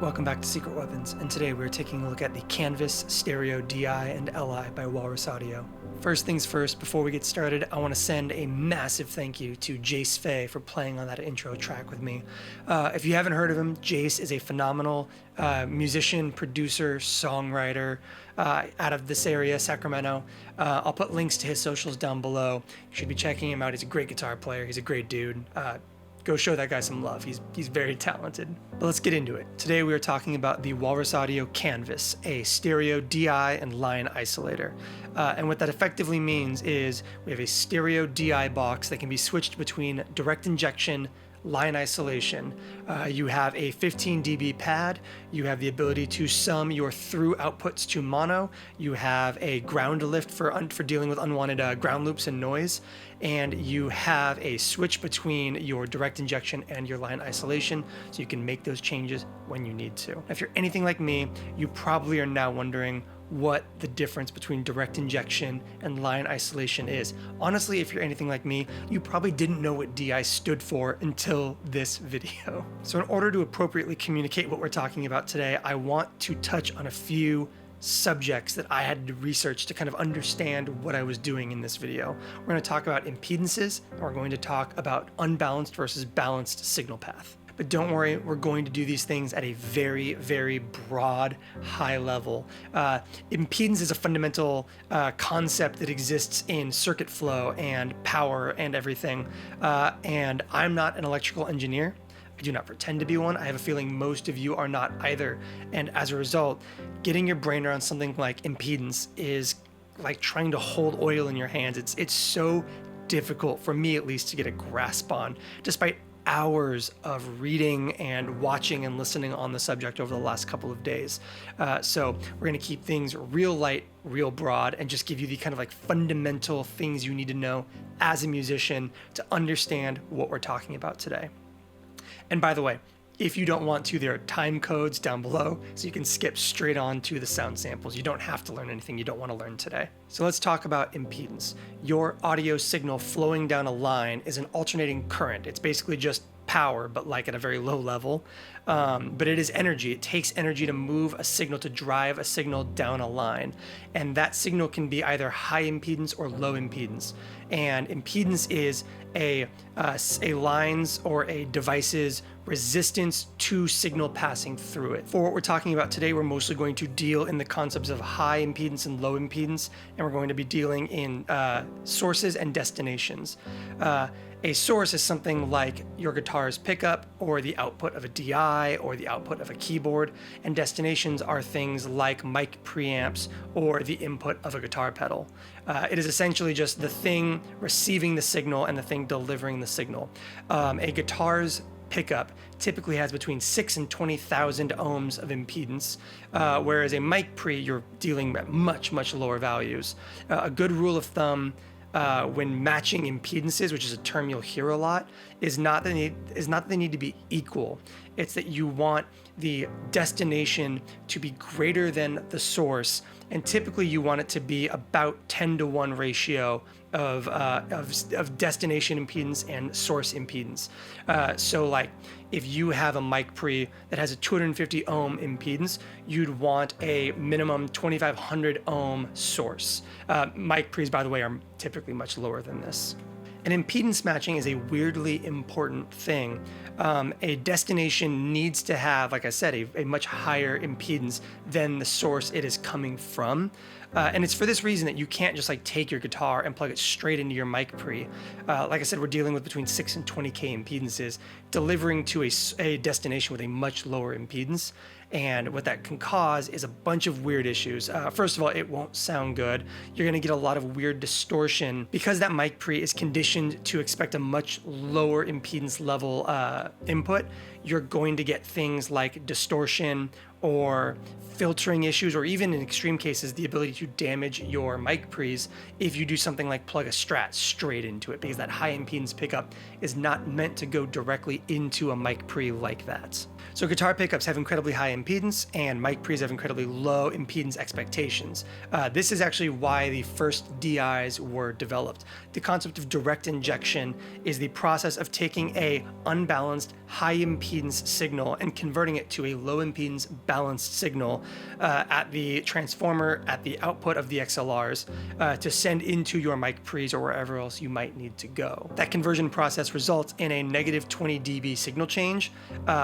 Welcome back to Secret Weapons, and today we're taking a look at the Canvas Stereo DI and LI by Walrus Audio. First things first, before we get started, I want to send a massive thank you to Jace Fay for playing on that intro track with me. If you haven't heard of him, Jace is a phenomenal musician, producer, songwriter out of this area, Sacramento. I'll put links to his socials down below. You should be checking him out. He's a great guitar player. He's a great dude. Go show that guy some love. He's very talented. But let's get into it. Today we are talking about the Walrus Audio Canvas, a stereo DI and line isolator. And what that effectively means is we have a stereo DI box that can be switched between direct injection, line isolation. You have a 15 dB pad. You have the ability to sum your through outputs to mono. You have a ground lift for dealing with unwanted ground loops and noise. And you have a switch between your direct injection and your line isolation, so you can make those changes when you need to. If you're anything like me, you probably are now wondering what the difference between direct injection and line isolation is. Honestly, if you're anything like me, you probably didn't know what DI stood for until this video. So in order to appropriately communicate what we're talking about today, I want to touch on a few subjects that I had to research to kind of understand what I was doing in this video. We're going to talk about impedances, and we're going to talk about unbalanced versus balanced signal path. But don't worry, we're going to do these things at a very, very broad, high level. Impedance is a fundamental concept that exists in circuit flow and power and everything. And I'm not an electrical engineer. I do not pretend to be one. I have a feeling most of you are not either. And as a result, getting your brain around something like impedance is like trying to hold oil in your hands. It's so difficult, for me at least, to get a grasp on, despite hours of reading and watching and listening on the subject over the last couple of days. So we're gonna keep things real light, real broad, and just give you the kind of like fundamental things you need to know as a musician to understand what we're talking about today. And by the way, if you don't want to, there are time codes down below, so you can skip straight on to the sound samples. You don't have to learn anything you don't want to learn today. So let's talk about impedance. Your audio signal flowing down a line is an alternating current. It's basically just power, but like at a very low level. But it is energy. It takes energy to move a signal, to drive a signal down a line. And that signal can be either high impedance or low impedance. And impedance is a line's or a device's resistance to signal passing through it. For what we're talking about today, we're mostly going to deal in the concepts of high impedance and low impedance, and we're going to be dealing in sources and destinations. A source is something like your guitar's pickup or the output of a DI or the output of a keyboard, and destinations are things like mic preamps or the input of a guitar pedal. It is essentially just the thing receiving the signal and the thing delivering the signal. A guitar's pickup typically has between 6 and 20,000 ohms of impedance, whereas a mic pre, you're dealing at much, much lower values. A good rule of thumb when matching impedances, which is a term you'll hear a lot, is not that they need to be equal. It's that you want the destination to be greater than the source, and typically you want it to be about 10-to-1 ratio of destination impedance and source impedance. So like if you have a mic pre that has a 250 ohm impedance, you'd want a minimum 2500 ohm source. Mic pre's, by the way, are typically much lower than this. And impedance matching is a weirdly important thing. A destination needs to have, like I said, a much higher impedance than the source it is coming from. And it's for this reason that you can't just like take your guitar and plug it straight into your mic pre. Like I said, we're dealing with between 6 and 20K impedances, delivering to a destination with a much lower impedance. And what that can cause is a bunch of weird issues. First of all, it won't sound good. You're gonna get a lot of weird distortion because that mic pre is conditioned to expect a much lower impedance level input. You're going to get things like distortion or filtering issues, or even in extreme cases, the ability to damage your mic pre's if you do something like plug a Strat straight into it, because that high impedance pickup is not meant to go directly into a mic pre like that. So guitar pickups have incredibly high impedance, and mic pre's have incredibly low impedance expectations. This is actually why the first DIs were developed. The concept of direct injection is the process of taking a unbalanced, high impedance impedance signal and converting it to a low impedance balanced signal at the transformer at the output of the XLRs to send into your mic pre's or wherever else you might need to go. That conversion process results in a negative 20 dB signal change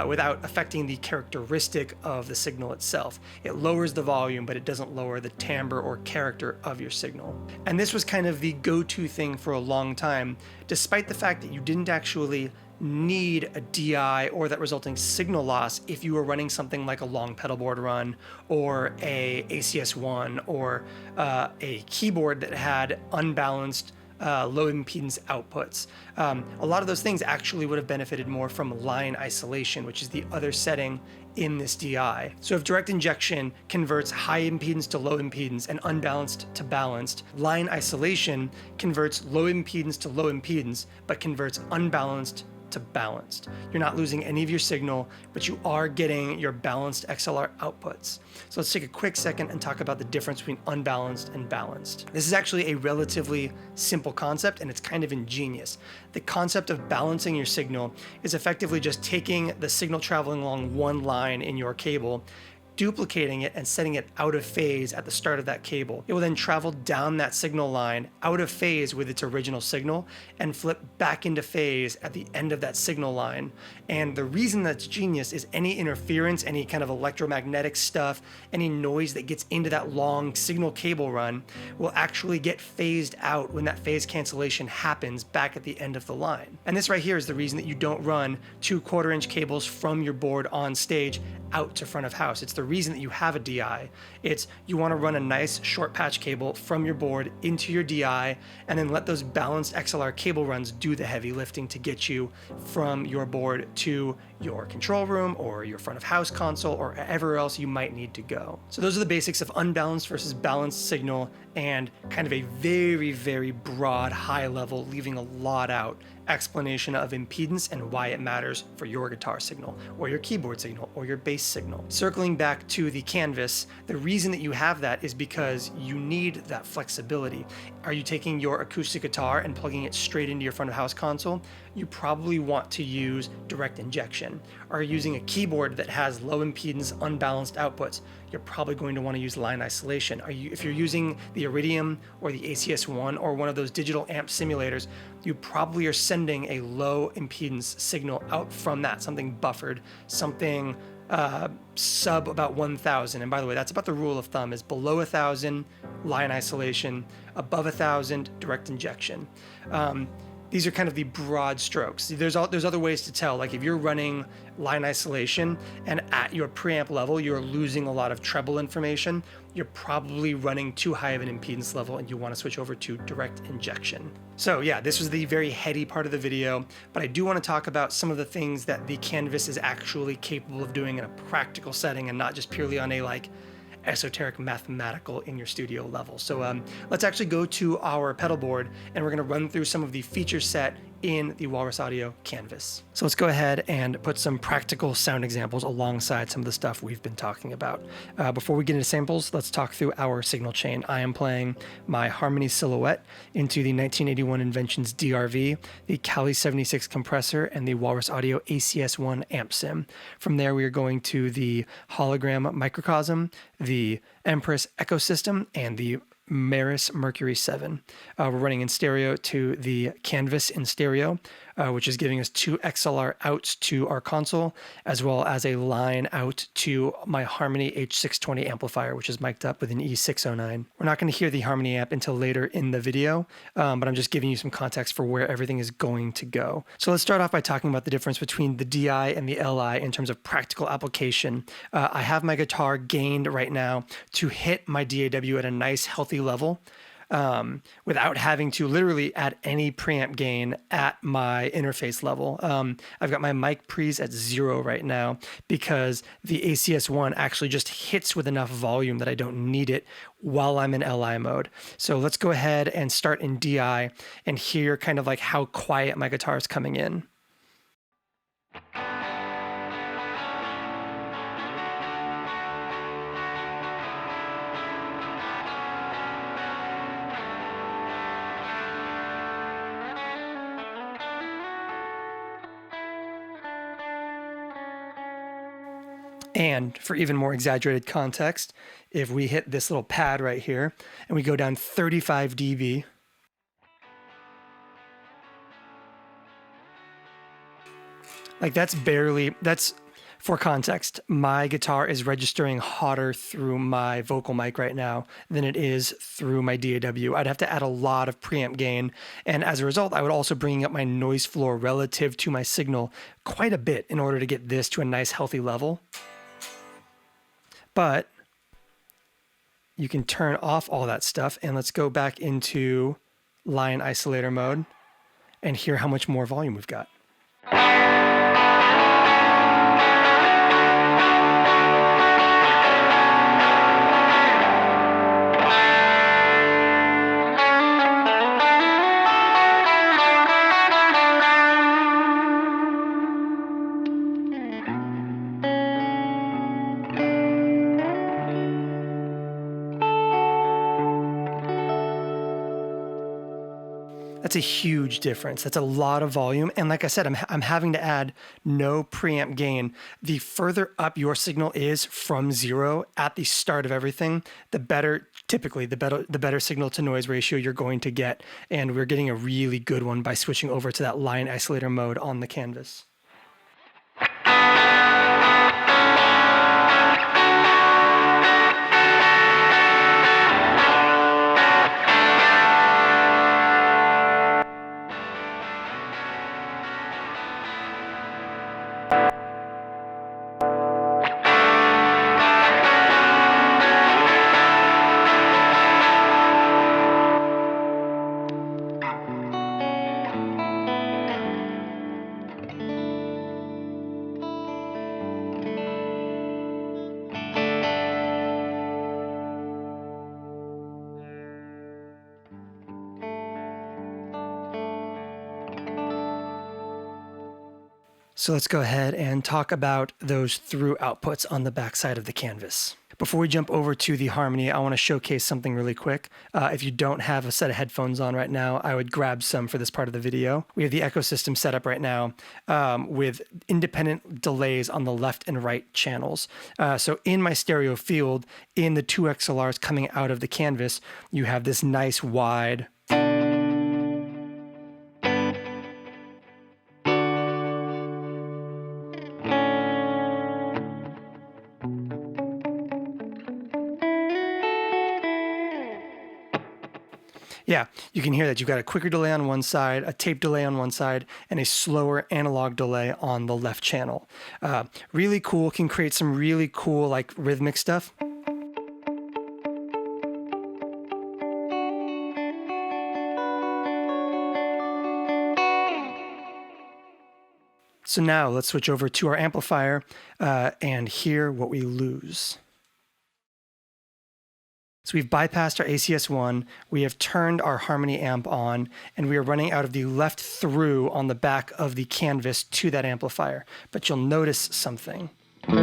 without affecting the characteristic of the signal itself. It lowers the volume, but it doesn't lower the timbre or character of your signal. And this was kind of the go-to thing for a long time, despite the fact that you didn't actually need a DI or that resulting signal loss if you were running something like a long pedalboard run or a ACS1 or a keyboard that had unbalanced low impedance outputs. A lot of those things actually would have benefited more from line isolation, which is the other setting in this DI. So if direct injection converts high impedance to low impedance and unbalanced to balanced, line isolation converts low impedance to low impedance, but converts unbalanced to balanced. You're not losing any of your signal, but you are getting your balanced XLR outputs. So let's take a quick second and talk about the difference between unbalanced and balanced. This is actually a relatively simple concept, and it's kind of ingenious. The concept of balancing your signal is effectively just taking the signal traveling along one line in your cable, duplicating it and setting it out of phase at the start of that cable. It will then travel down that signal line out of phase with its original signal and flip back into phase at the end of that signal line. And the reason that's genius is any interference, any kind of electromagnetic stuff, any noise that gets into that long signal cable run will actually get phased out when that phase cancellation happens back at the end of the line. And this right here is the reason that you don't run 2 1/4-inch cables from your board on stage out to front of house. It's the reason that you have a DI. It's you want to run a nice short patch cable from your board into your DI and then let those balanced XLR cable runs do the heavy lifting to get you from your board to your control room or your front of house console or wherever else you might need to go. So those are the basics of unbalanced versus balanced signal and kind of a very, very broad, high level, leaving a lot out explanation of impedance and why it matters for your guitar signal or your keyboard signal or your bass signal. Circling back to the canvas, the reason that you have that is because you need that flexibility. Are you taking your acoustic guitar and plugging it straight into your front of house console? You probably want to use direct injection. Are you using a keyboard that has low impedance, unbalanced outputs? You're probably going to want to use line isolation. If you're using the Iridium or the ACS1 or one of those digital amp simulators, you probably are sending a low impedance signal out from that, something buffered, something sub about 1,000. And by the way, that's about the rule of thumb, is below 1,000 line isolation, above 1,000 direct injection. These are kind of the broad strokes. There's other ways to tell. Like if you're running line isolation and at your preamp level, you're losing a lot of treble information, you're probably running too high of an impedance level and you want to switch over to direct injection. So yeah, this was the very heady part of the video, but I do want to talk about some of the things that the Canvas is actually capable of doing in a practical setting and not just purely on a like esoteric mathematical in your studio level. So let's actually go to our pedal board and we're going to run through some of the feature set in the Walrus Audio Canvas. So let's go ahead and put some practical sound examples alongside some of the stuff we've been talking about. Before we get into samples, let's talk through our signal chain. I am playing my Harmony Silhouette into the 1981 Inventions DRV, the Cali 76 compressor, and the Walrus Audio ACS1 amp sim. From there, we are going to the Hologram Microcosm, the Empress Echosystem, and the Meris Mercury 7. We're running in stereo to the Canvas in stereo, which is giving us 2 XLR outs to our console, as well as a line out to my Harmony H620 amplifier, which is mic'd up with an E609. We're not going to hear the Harmony amp until later in the video, but I'm just giving you some context for where everything is going to go. So let's start off by talking about the difference between the DI and the LI in terms of practical application. I have my guitar gained right now to hit my DAW at a nice healthy level, without having to literally add any preamp gain at my interface level. I've got my mic pre's at 0 right now because the ACS1 actually just hits with enough volume that I don't need it while I'm in LI mode. So let's go ahead and start in DI and hear kind of like how quiet my guitar is coming in. And for even more exaggerated context, if we hit this little pad right here and we go down 35 dB, like that's for context, my guitar is registering hotter through my vocal mic right now than it is through my DAW. I'd have to add a lot of preamp gain, and as a result, I would also bring up my noise floor relative to my signal quite a bit in order to get this to a nice healthy level. But you can turn off all that stuff, and let's go back into Line Isolator mode and hear how much more volume we've got. That's a huge difference. That's a lot of volume. And like I said, I'm having to add no preamp gain. The further up your signal is from zero at the start of everything, the better, typically, the better signal to noise ratio you're going to get. And we're getting a really good one by switching over to that Line Isolator mode on the canvas. So let's go ahead and talk about those through outputs on the back side of the canvas. Before we jump over to the harmony, I want to showcase something really quick. If you don't have a set of headphones on right now, I would grab some for this part of the video. We have the Echosystem set up right now with independent delays on the left and right channels. So in my stereo field, in the two XLRs coming out of the canvas, you have this nice wide Yeah, you can hear that you've got a quicker delay on one side, a tape delay on one side, and a slower analog delay on the left channel. Really cool, can create some really cool like rhythmic stuff. So now let's switch over to our amplifier and hear what we lose. So we've bypassed our ACS1, we have turned our harmony amp on, and we are running out of the left through on the back of the canvas to that amplifier. But you'll notice something. We're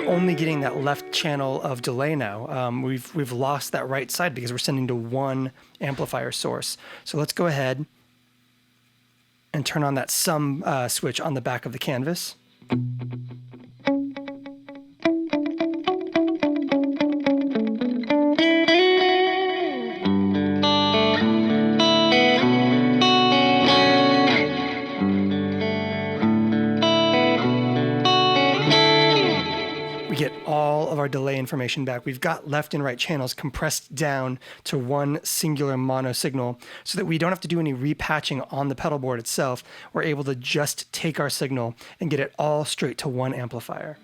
only getting that left channel of delay now. We've lost that right side because we're sending to one amplifier source. So let's go ahead and turn on that sum switch on the back of the canvas. We get all of our delay information back. We've got left and right channels compressed down to one singular mono signal so that we don't have to do any repatching on the pedal board itself. We're able to just take our signal and get it all straight to one amplifier.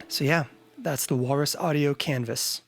So yeah, that's the Walrus Audio Canvas.